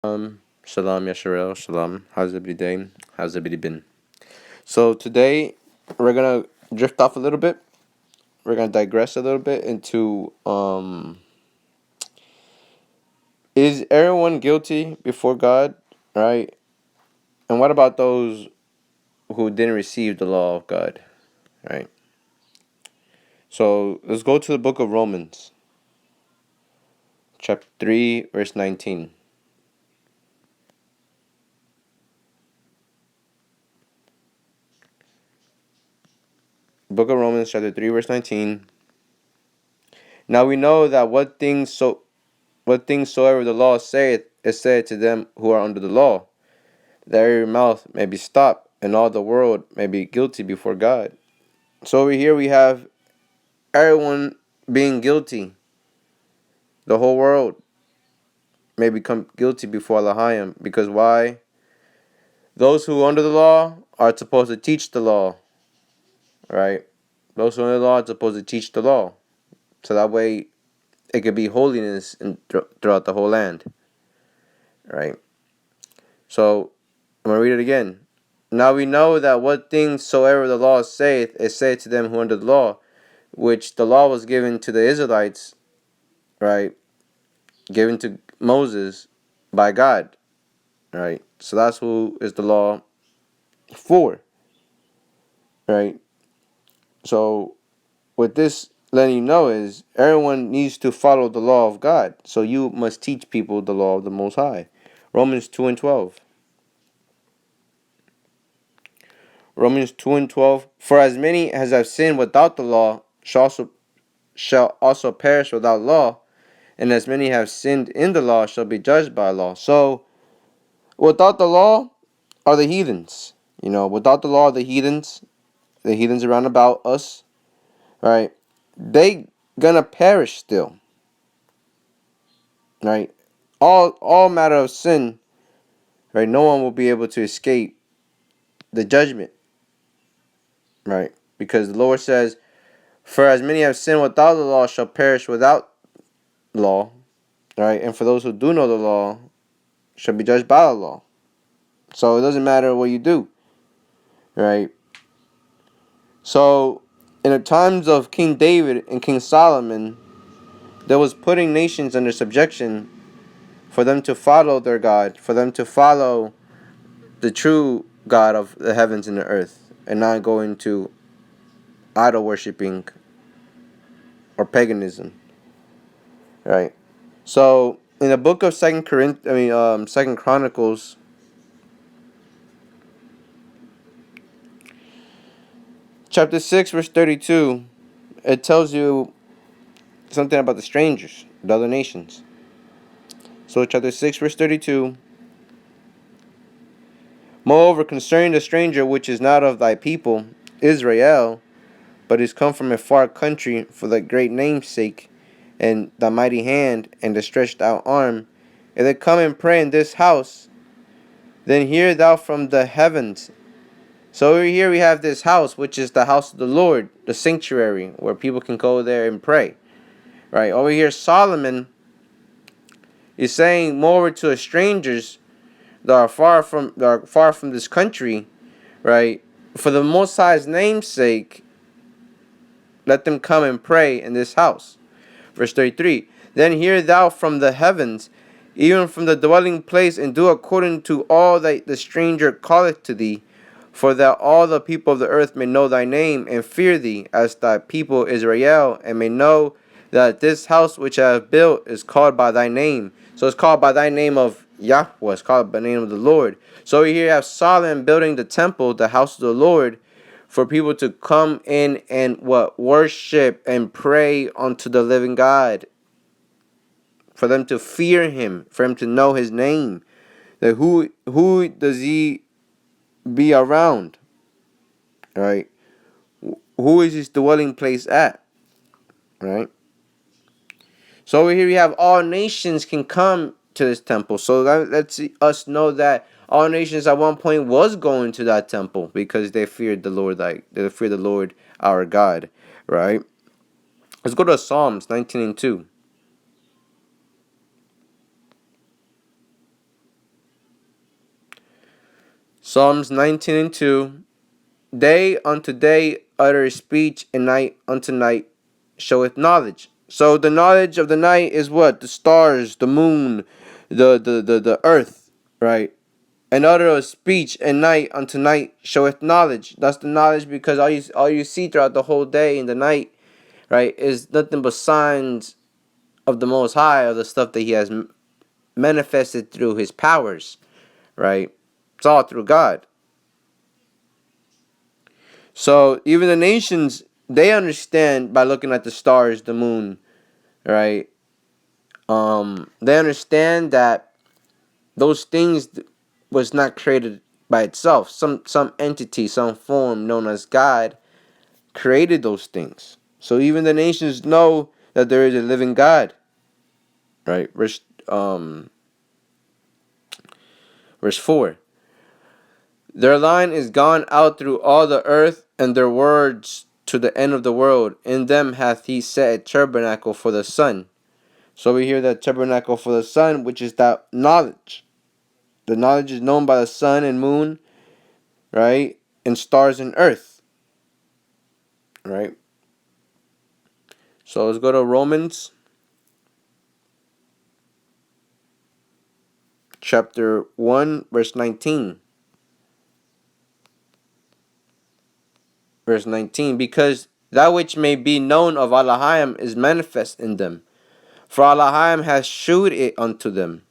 Shalom Yasharel, Shalom. How's everybody day? How's everybody been? So today we're gonna drift off a little bit. We're gonna digress a little bit into is everyone guilty before God? Right? And what about those who didn't receive the law of God? Right? So let's go to the book of Romans, chapter 3, verse 19. Book of Romans, chapter 3, verse 19. Now we know that what things soever the law saith is said to them who are under the law, that every mouth may be stopped, and all the world may be guilty before God. So over here we have everyone being guilty. The whole world may become guilty before Elohim. Because why? Those who are under the law are supposed to teach the law. Right? Those who are under the law are supposed to teach the law. So that way it could be holiness throughout the whole land. Right? So I'm going to read it again. Now we know that what things soever the law saith is said to them who are under the law, which the law was given to the Israelites, right? Given to Moses by God, right? So that's who is the law for, right? So what this letting you know is everyone needs to follow the law of God. So you must teach people the law of the Most High. Romans 2 and 12. Romans 2 and 12. For as many as have sinned without the law shall also perish without law, and as many have sinned in the law shall be judged by law. So, without the law are the heathens. Without the law are the heathens around about us, right? They gonna perish still, right? All matter of sin, right? No one will be able to escape the judgment, right? Because the Lord says, "For as many have sinned without the law shall perish without law," right? And for those who do know the law shall be judged by the law. So it doesn't matter what you do, right? So in the times of King David and King Solomon, there was putting nations under subjection for them to follow their God, for them to follow the true God of the heavens and the earth, and not go into idol worshipping or paganism, right? So in the book of Second Chronicles, chapter 6, verse 32, it tells you something about the strangers, the other nations. So chapter 6, verse 32. Moreover, concerning the stranger which is not of thy people, Israel, but is come from a far country for the great name's sake, and the mighty hand, and the stretched out arm, if they come and pray in this house, then hear thou from the heavens. So over here we have this house, which is the house of the Lord, the sanctuary, where people can go there and pray. Right? Over here, Solomon is saying more to the strangers that are far from this country, right? For the Most High's name's sake, let them come and pray in this house. Verse 33. Then hear thou from the heavens, even from the dwelling place, and do according to all that the stranger calleth to thee, for that all the people of the earth may know thy name, and fear thee, as thy people Israel, and may know that this house which I have built is called by thy name. So it's called by thy name of Yahweh. It's called by the name of the Lord. So here you have Solomon building the temple, the house of the Lord, for people to come in and worship and pray unto the living God, for them to fear him, for him to know his name. That who does he be around? Right? Who is his dwelling place at? Right? So over here we have all nations can come to this temple. So that lets us know that all nations at one point was going to that temple because they feared the Lord, they feared the Lord our God. Right? Let's go to Psalms 19 and 2. Psalms 19 and 2. Day unto day uttereth speech, and night unto night showeth knowledge. So the knowledge of the night is what? The stars, the moon, the earth, right? And uttereth speech, and night unto night showeth knowledge. That's the knowledge, because all you see throughout the whole day and the night, right, is nothing but signs of the Most High, of the stuff that He has manifested through His powers, right? It's all through God. So even the nations, they understand by looking at the stars, the moon, right? They understand that those things was not created by itself. Some entity, some form known as God created those things. So even the nations know that there is a living God, right? Verse 4. Their line is gone out through all the earth, and their words to the end of the world. In them hath He set a tabernacle for the sun. So we hear that tabernacle for the sun, which is that knowledge. The knowledge is known by the sun and moon, right? And stars and earth, right? So let's go to Romans chapter 1, verse 19. Verse 19. Because that which may be known of Elohim is manifest in them. For Elohim has shewed it unto them.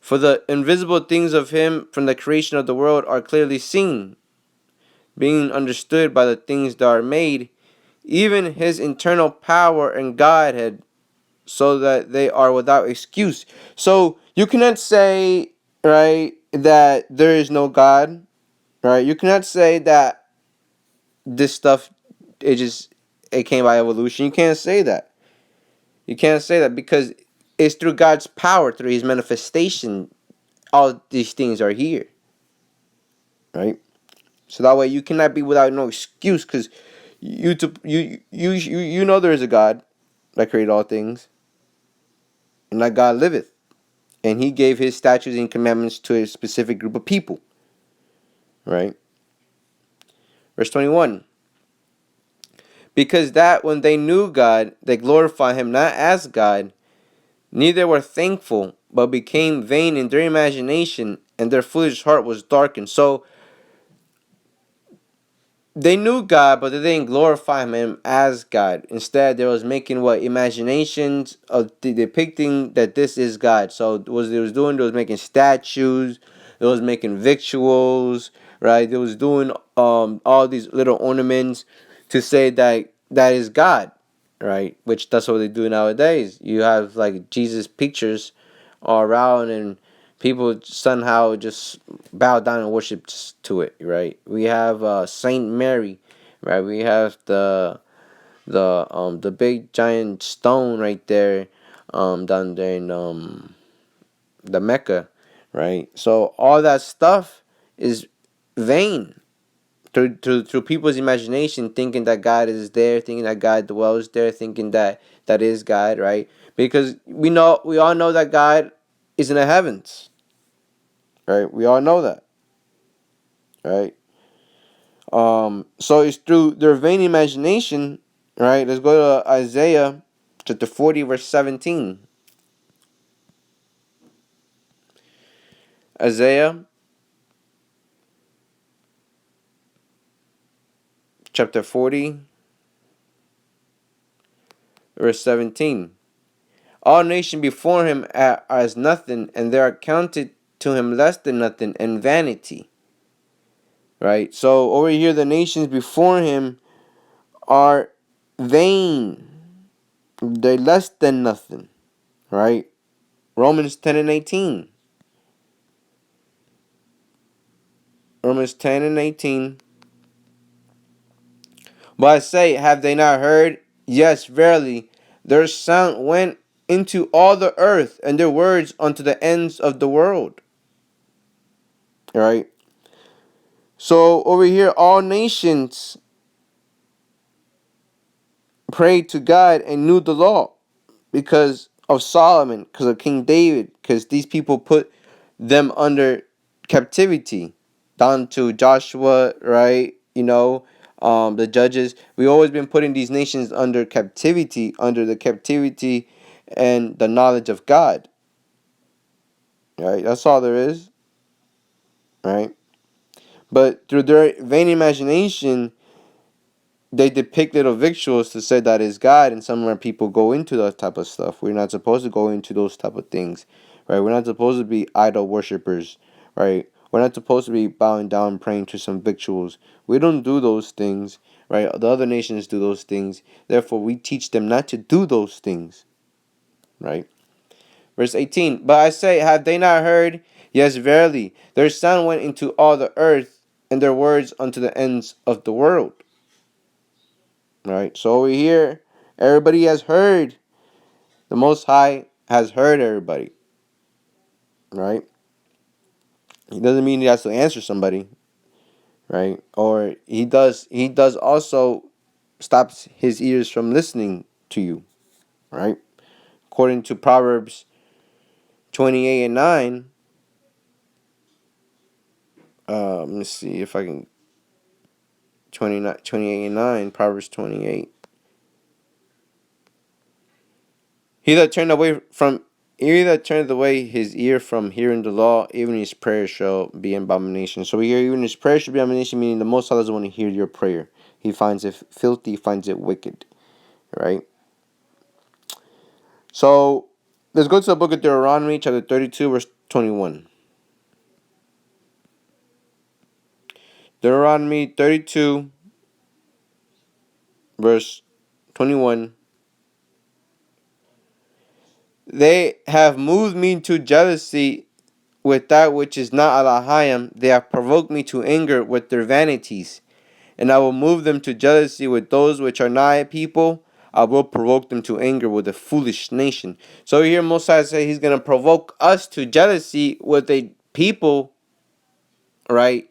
For the invisible things of Him from the creation of the world are clearly seen, being understood by the things that are made, even His internal power and Godhead, so that they are without excuse. So you cannot say, right, that there is no God, right? You cannot say that this stuff, it came by evolution. You can't say that. You can't say that, because it's through God's power, through His manifestation, all these things are here, right? So that way you cannot be without no excuse, because you know there is a God that created all things, and that God liveth, and He gave His statutes and commandments to a specific group of people, right? Verse 21. Because that when they knew God, they glorified Him not as God, neither were thankful, but became vain in their imagination, and their foolish heart was darkened. So they knew God, but they didn't glorify Him as God. Instead, they was making what? Imaginations of depicting that this is God. So what they was doing, they was making statues, they was making victuals, right? They was doing all these little ornaments to say that that is God, right? Which that's what they do nowadays. You have like Jesus pictures all around, and people somehow just bow down and worship to it, right? We have Saint Mary, right? We have the big giant stone right there, down there in the Mecca, right? So all that stuff is vain through people's imagination, thinking that God is there, thinking that God dwells there, thinking that that is God, right? Because we all know that God is in the heavens, right? We all know that, right? So it's through their vain imagination, right? Let's go to Isaiah chapter 40, verse 17. Isaiah chapter 40, verse 17. All nations before Him are as nothing, and they are counted to Him less than nothing, and vanity. Right? So over here, the nations before Him are vain. They're less than nothing. Right? Romans 10 and 18. Romans 10 and 18. But I say, have they not heard? Yes, verily, their sound went into all the earth, and their words unto the ends of the world. Right? So over here, all nations prayed to God and knew the law because of Solomon, because of King David, because these people put them under captivity. down to Joshua, right? The judges. We always been putting these nations under captivity, under the captivity and the knowledge of God. Right? That's all there is. Right? But through their vain imagination, they depict little victuals to say that is God, and somewhere people go into that type of stuff. We're not supposed to go into those type of things, right? We're not supposed to be idol worshippers, right? We're not supposed to be bowing down praying to some victuals. We don't do those things, right? The other nations do those things. Therefore, we teach them not to do those things, right? Verse 18, but I say, have they not heard? Yes, verily, their sound went into all the earth, and their words unto the ends of the world. Right? So over here, everybody has heard. The Most High has heard everybody. Right? He doesn't mean he has to answer somebody. Right? Or he does also stops his ears from listening to you. Right? According to Proverbs 28 and 9. Let me see if I can 28 and 9, Proverbs 28. He that turned away from He that turneth away his ear from hearing the law, even his prayer shall be abomination. So we hear even his prayer should be abomination, meaning the Most High doesn't want to hear your prayer. He finds it filthy, he finds it wicked. Right? So let's go to the book of Deuteronomy, chapter 32, verse 21. Deuteronomy 32, verse 21. They have moved me to jealousy with that which is not Alahayim. They have provoked me to anger with their vanities. And I will move them to jealousy with those which are nigh people. I will provoke them to anger with a foolish nation. So here Mosiah say he's going to provoke us to jealousy with a people, right,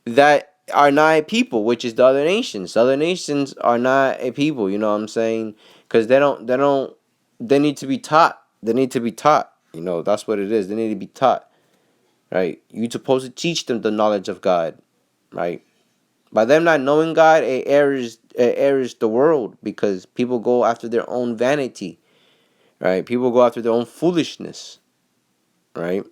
that are not a people, which is the other nations. The other nations are not a people, you know what I'm saying? Because they need to be taught. They need to be taught. That's what it is. They need to be taught, right? You're supposed to teach them the knowledge of God, right? By them not knowing God, it errs the world because people go after their own vanity, right? People go after their own foolishness, right?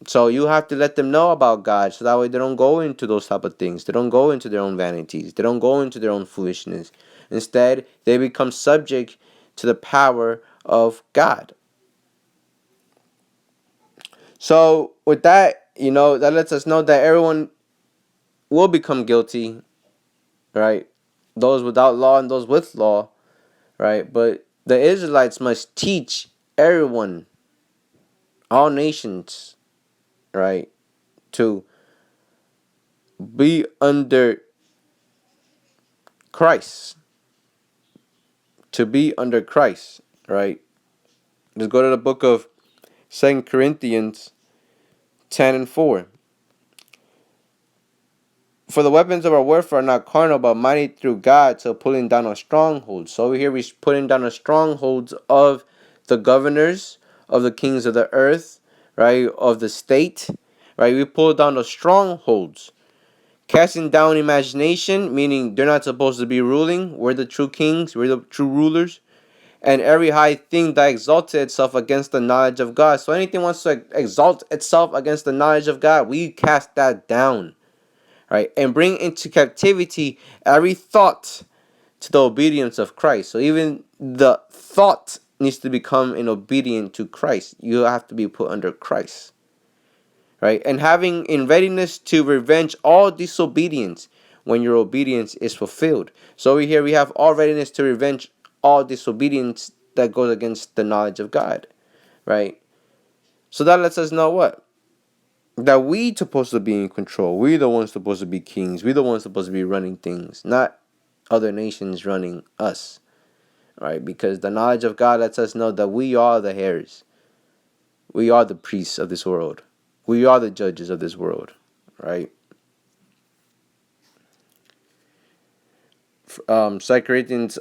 So you have to let them know about God so that way they don't go into those type of things. They don't go into their own vanities. They don't go into their own foolishness. Instead, they become subject to the power of God. So with that, that lets us know that everyone will become guilty, right? Those without law and those with law, right? But the Israelites must teach everyone, all nations, right, to be under Christ, to be under Christ, right? Let's go to the book of 2 Corinthians 10 and 4. For the weapons of our warfare are not carnal, but mighty through God to pulling down of strongholds. So over here we're putting down the strongholds of the governors, of the kings of the earth, right, of the state, right? We pull down the strongholds. Casting down imagination, meaning they're not supposed to be ruling. We're the true kings, we're the true rulers. And every high thing that exalted itself against the knowledge of God. So anything wants to exalt itself against the knowledge of God, we cast that down. Right? And bring into captivity every thought to the obedience of Christ. So even the thought needs to become an obedient to Christ. You have to be put under Christ. Right? And having in readiness to revenge all disobedience when your obedience is fulfilled. So here we have all readiness to revenge all disobedience that goes against the knowledge of God. Right? So that lets us know what? That we supposed to be in control. We the ones supposed to be kings. We the ones supposed to be running things, not other nations running us. Right? Because the knowledge of God lets us know that we are the heirs. We are the priests of this world. We are the judges of this world. Right? 2 Corinthians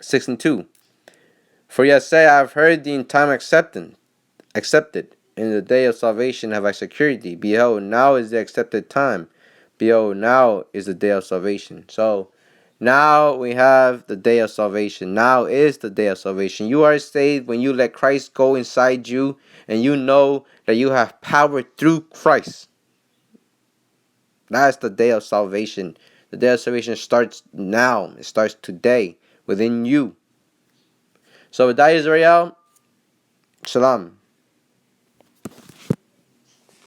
6 and 2. For yet say I have heard thee in time accepted, In the day of salvation have I secured thee. Behold, now is the accepted time. Behold, now is the day of salvation. So now we have the day of salvation. Now is the day of salvation. You are saved when you let Christ go inside you and you know that you have power through Christ. That's the day of salvation. The day of salvation starts now. It starts today within you. So with that, Israel, shalom.